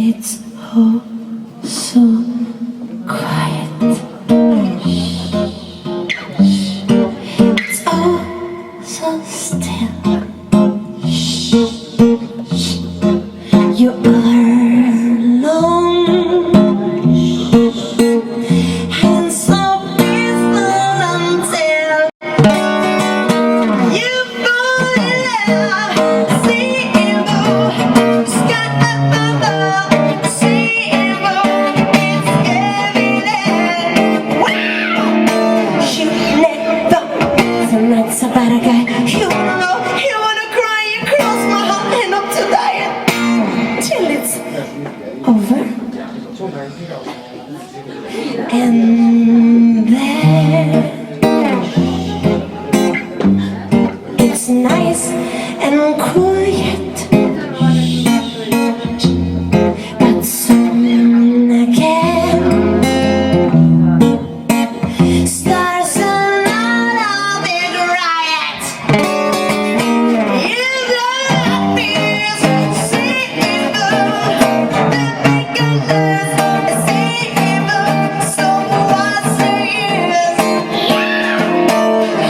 It's all so quiet. It's all so still. You are alone and so peaceful until you fall in love. See it all, sky above, see it all, it's everywhere. Wow! You never, tonight's about a guy. You wanna know, you wanna cry, you cross my heart and up to die till it's over. And then it's nice and quiet, but soon again starts another big riot. You love me, see evil, the big colors, see evil, so what's the use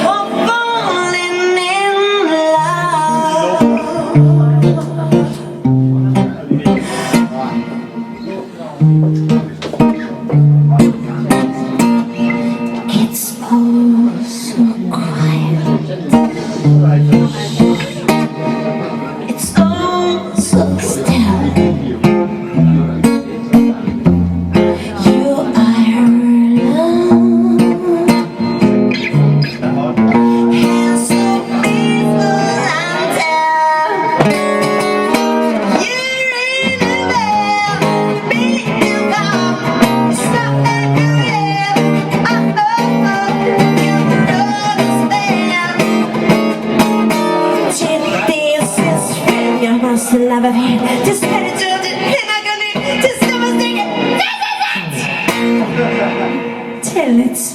of falling in love? It's all so quiet. It's all so still. You are alone and so peaceful until you're in the bed, being calm, stop everywhere. You understand. This is friend, you must love it here. Just let it do it, and I'm gonna just never think it till it's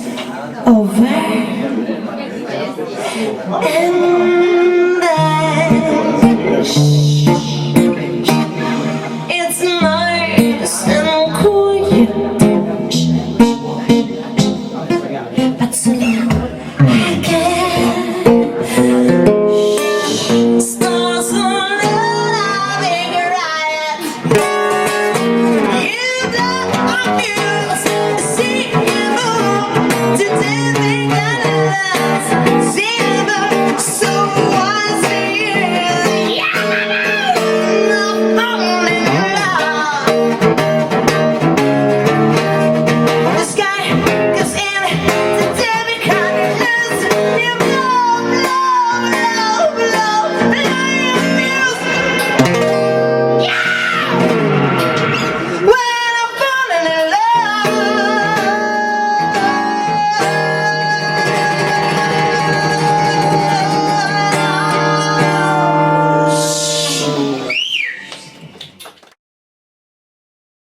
over. And then